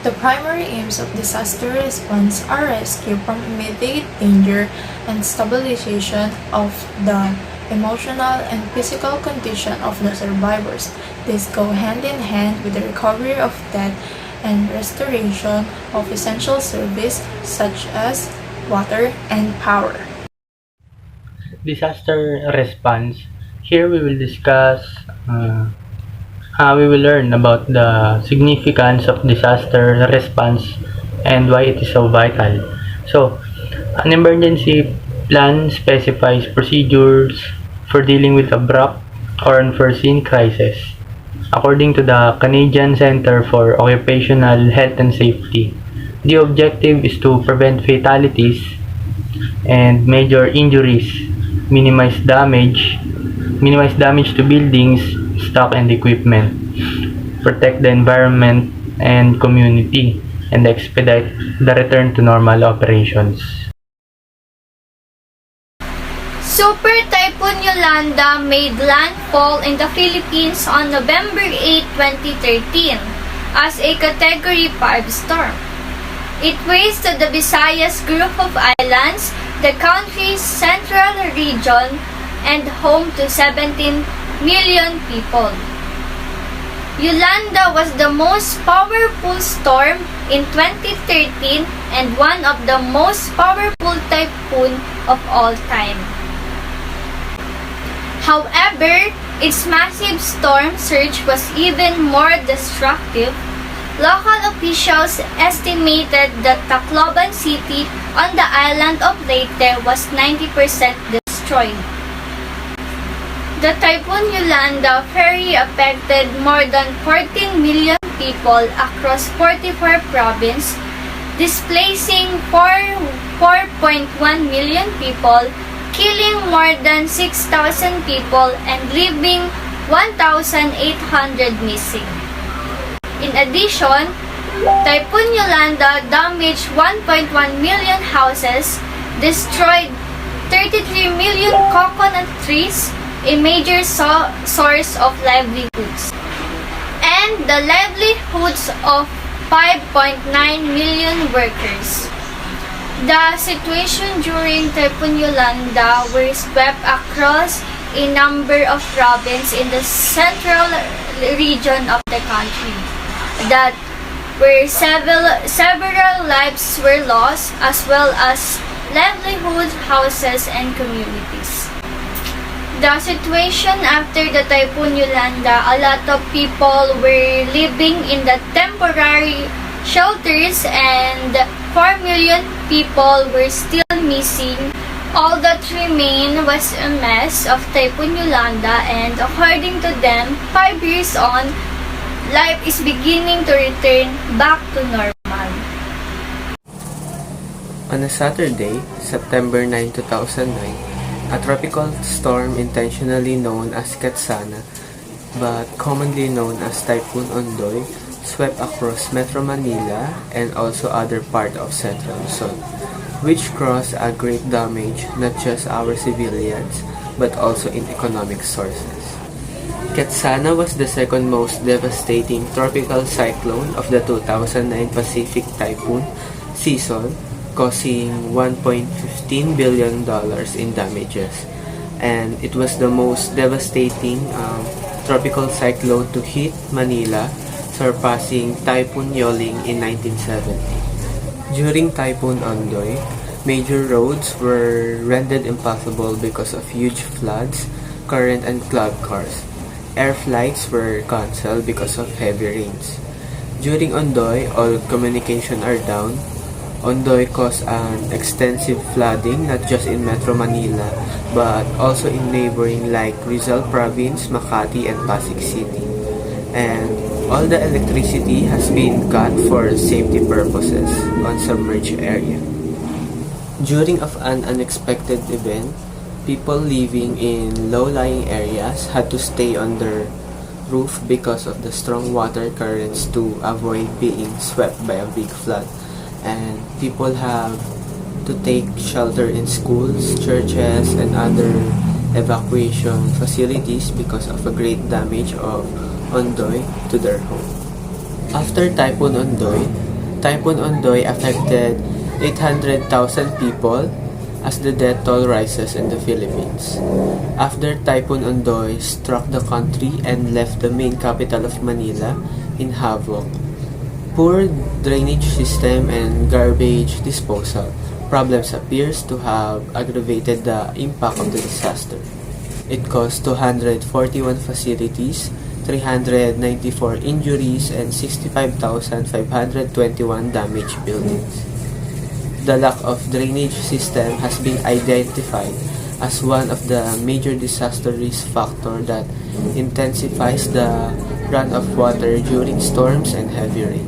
The primary aims of disaster response are rescue from immediate danger and stabilization of the emotional and physical condition of the survivors. These go hand in hand with the recovery of death and restoration of essential service such as water and power. Disaster response. Here we will discuss, we will learn about the significance of disaster response and why it is so vital. So, an emergency plan specifies procedures for dealing with abrupt or unforeseen crisis. According to the Canadian Centre for Occupational Health and Safety, the objective is to prevent fatalities and major injuries, minimize damage to buildings, stock and equipment, protect the environment and community, and expedite the return to normal operations. Super Typhoon Yolanda made landfall in the Philippines on November 8, 2013 as a Category 5 storm. It raised to the Visayas group of islands, the country's central region, and home to 17 million people. Yolanda was the most powerful storm in 2013 and one of the most powerful typhoon of all time. However, its massive storm surge was even more destructive. Local officials estimated that Tacloban City on the island of Leyte was 90% destroyed. The Typhoon Yolanda very affected more than 14 million people across 44 provinces, displacing 4.1 million people, killing more than 6,000 people, and leaving 1,800 missing. In addition, Typhoon Yolanda damaged 1.1 million houses, destroyed 33 million coconut trees, a major source of livelihoods, and the livelihoods of 5.9 million workers. The situation during Typhoon Yolanda were swept across a number of provinces in the central region of the country, that where several lives were lost, as well as livelihoods, houses, and communities. The situation after the Typhoon Yolanda, a lot of people were living in the temporary shelters and 4 million people were still missing. All that remained was a mess of Typhoon Yolanda, and according to them, 5 years on, life is beginning to return back to normal. On a Saturday, September 9, 2009, a tropical storm intentionally known as Ketsana, but commonly known as Typhoon Ondoy, swept across Metro Manila and also other part of Central Luzon, which caused a great damage not just our civilians but also in economic sources. Ketsana was the second most devastating tropical cyclone of the 2009 Pacific typhoon season, causing $1.15 billion in damages, and it was the most devastating tropical cyclone to hit Manila, surpassing Typhoon Yoling in 1970. During Typhoon Ondoy, major roads were rendered impossible because of huge floods, current, and cloud cars. Air flights were cancelled because of heavy rains. During Ondoy, all communication are down. Ondoy caused an extensive flooding not just in Metro Manila but also in neighboring like Rizal Province, Makati, and Pasig City. And all the electricity has been cut for safety purposes on submerged area. During an unexpected event, people living in low-lying areas had to stay under roof because of the strong water currents to avoid being swept by a big flood. And people have to take shelter in schools, churches, and other evacuation facilities because of a great damage of Ondoy to their home. After Typhoon Ondoy, Typhoon Ondoy affected 800,000 people as the death toll rises in the Philippines. After Typhoon Ondoy struck the country and left the main capital of Manila in havoc, poor drainage system and garbage disposal problems appears to have aggravated the impact of the disaster. It caused 241 facilities, 394 injuries, and 65,521 damaged buildings. The lack of drainage system has been identified as one of the major disaster risk factors that intensifies the run of water during storms and heavy rain.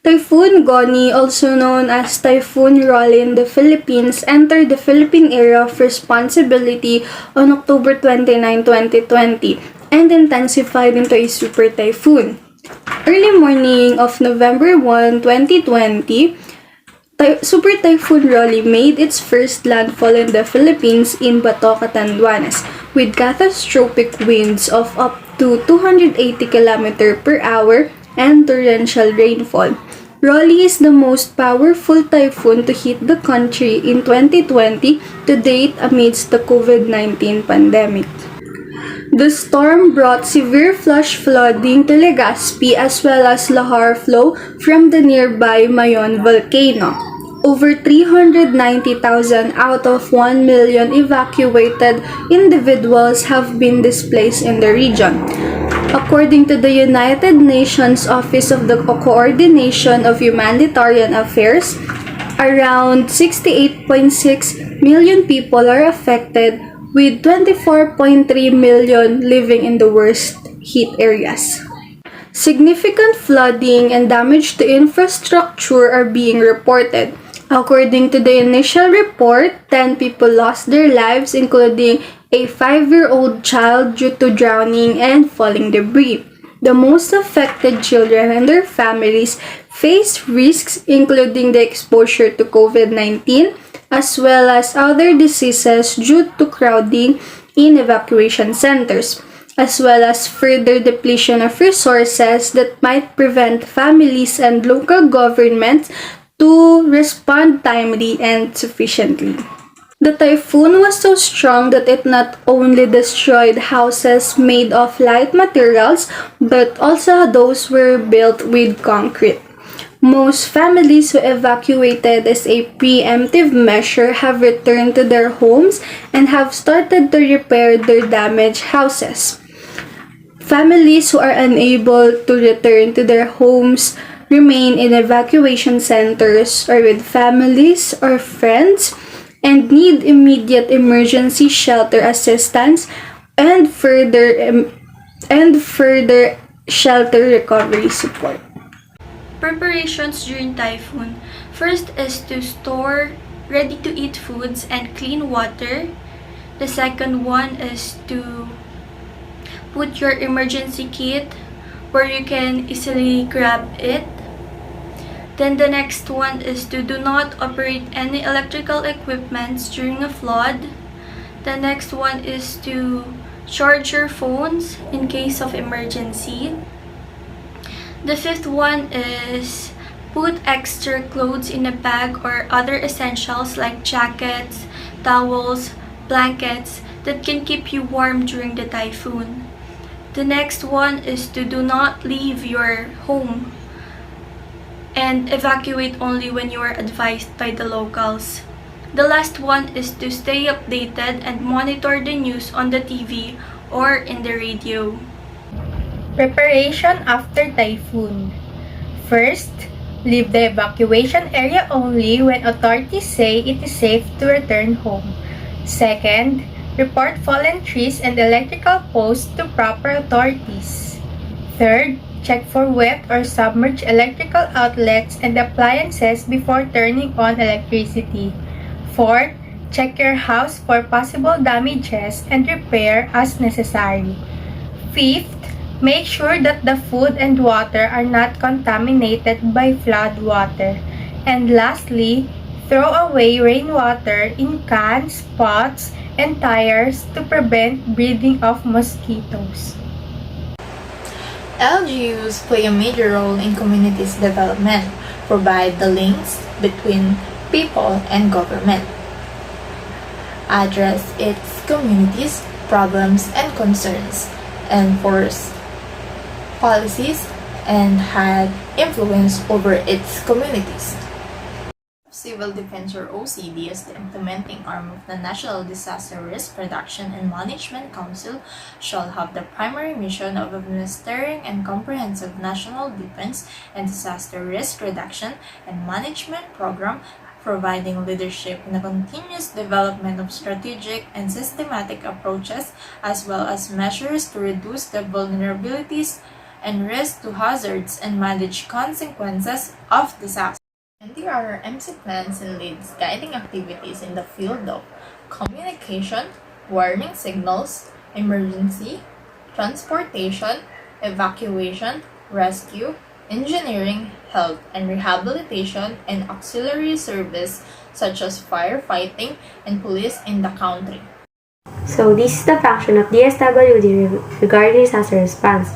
Typhoon Goni, also known as Typhoon Rolly in the Philippines, entered the Philippine area of responsibility on October 29, 2020 and intensified into a super typhoon. Early morning of November 1, 2020, Super Typhoon Rolly made its first landfall in the Philippines in Bato, Catanduanes, with catastrophic winds of up to 280 km per hour and torrential rainfall. Rolly is the most powerful typhoon to hit the country in 2020 to date amidst the COVID-19 pandemic. The storm brought severe flash flooding to Legazpi as well as lahar flow from the nearby Mayon volcano. Over 390,000 out of 1 million evacuated individuals have been displaced in the region. According to the United Nations Office of the Coordination of Humanitarian Affairs, around 68.6 million people are affected, with 24.3 million living in the worst hit areas. Significant flooding and damage to infrastructure are being reported. According to the initial report, 10 people lost their lives, including a 5-year-old child due to drowning and falling debris. The most affected children and their families face risks including the exposure to COVID-19 as well as other diseases due to crowding in evacuation centers, as well as further depletion of resources that might prevent families and local governments to respond timely and sufficiently. The typhoon was so strong that it not only destroyed houses made of light materials, but also those were built with concrete. Most families who evacuated as a preemptive measure have returned to their homes and have started to repair their damaged houses. Families who are unable to return to their homes remain in evacuation centers or with families or friends and need immediate emergency shelter assistance and further shelter recovery support. Preparations during typhoon. First is to store ready-to-eat foods and clean water. The second one is to put your emergency kit where you can easily grab it. Then the next one is to do not operate any electrical equipments during a flood. The next one is to charge your phones in case of emergency. The fifth one is put extra clothes in a bag or other essentials like jackets, towels, blankets that can keep you warm during the typhoon. The next one is to do not leave your home and evacuate only when you are advised by the locals. The last one is to stay updated and monitor the news on the TV or in the radio. Preparation after typhoon. First, leave the evacuation area only when authorities say it is safe to return home. Second, report fallen trees and electrical posts to proper authorities. Third, check for wet or submerged electrical outlets and appliances before turning on electricity. Fourth, check your house for possible damages and repair as necessary. Fifth, make sure that the food and water are not contaminated by flood water. And lastly, throw away rainwater in cans, pots, and tires to prevent breeding of mosquitoes. LGUs play a major role in communities' development, provide the links between people and government, address its communities' problems and concerns, enforce policies, and had influence over its communities. Civil Defense or OCD as the implementing arm of the National Disaster Risk Reduction and Management Council shall have the primary mission of administering and comprehensive national defense and disaster risk reduction and management program, providing leadership in the continuous development of strategic and systematic approaches as well as measures to reduce the vulnerabilities and risk to hazards and manage consequences of disaster. NDRRMC plans and leads guiding activities in the field of communication, warning signals, emergency, transportation, evacuation, rescue, engineering, health and rehabilitation, and auxiliary service such as firefighting and police in the country. So this is the function of DSWD regarding disaster response.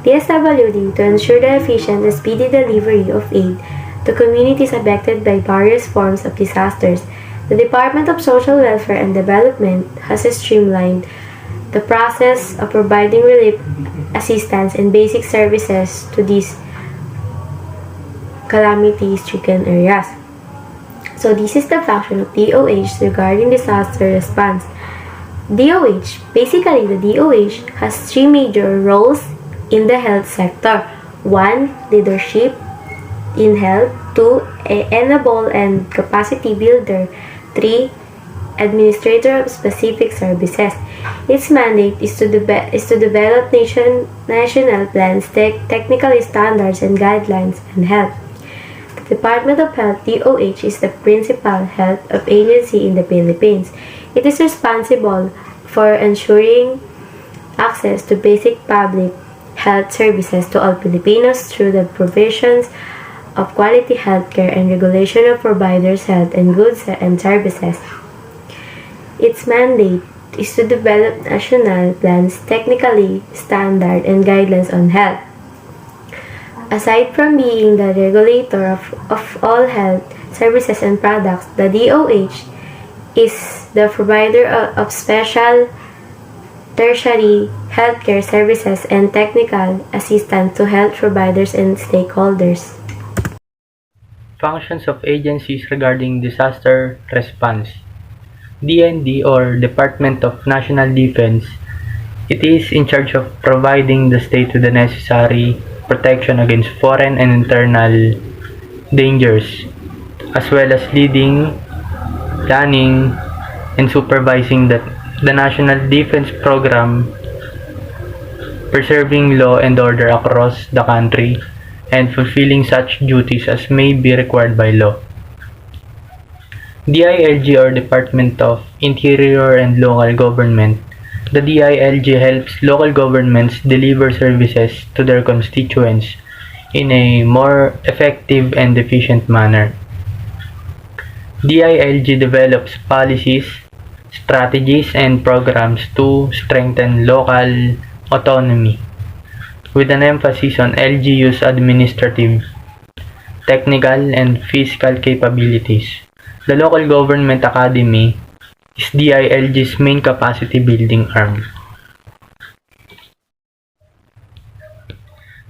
DSWD to ensure the efficient and speedy delivery of aid to communities affected by various forms of disasters. The Department of Social Welfare and Development has streamlined the process of providing relief assistance and basic services to these calamity-stricken areas. So this is the function of DOH regarding disaster response. Basically the DOH has three major roles in the health sector. 1. Leadership in health. 2. Enable and capacity builder. 3. Administrator of specific services. Its mandate is to develop national plans, technical standards and guidelines on health. The Department of Health DOH is the principal health agency in the Philippines. It is responsible for ensuring access to basic public health services to all Filipinos through the provisions of quality healthcare and regulation of providers' health and goods and services. Its mandate is to develop national plans, technically standard and guidelines on health. Aside from being the regulator of all health services and products, the DOH is the provider of special tertiary healthcare services and technical assistance to health providers and stakeholders. Functions of agencies regarding disaster response. DND or Department of National Defense, it is in charge of providing the state with the necessary protection against foreign and internal dangers, as well as leading, planning, and supervising the National Defense Program, preserving law and order across the country, and fulfilling such duties as may be required by law. DILG or Department of Interior and Local Government. The DILG helps local governments deliver services to their constituents in a more effective and efficient manner. DILG develops policies, strategies, and programs to strengthen local autonomy, with an emphasis on LGU's administrative, technical, and fiscal capabilities. The Local Government Academy is DILG's main capacity building arm.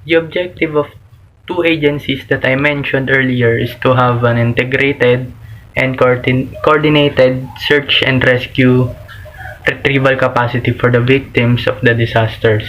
The objective of two agencies that I mentioned earlier is to have an integrated and coordinated search and rescue retrieval capacity for the victims of the disasters.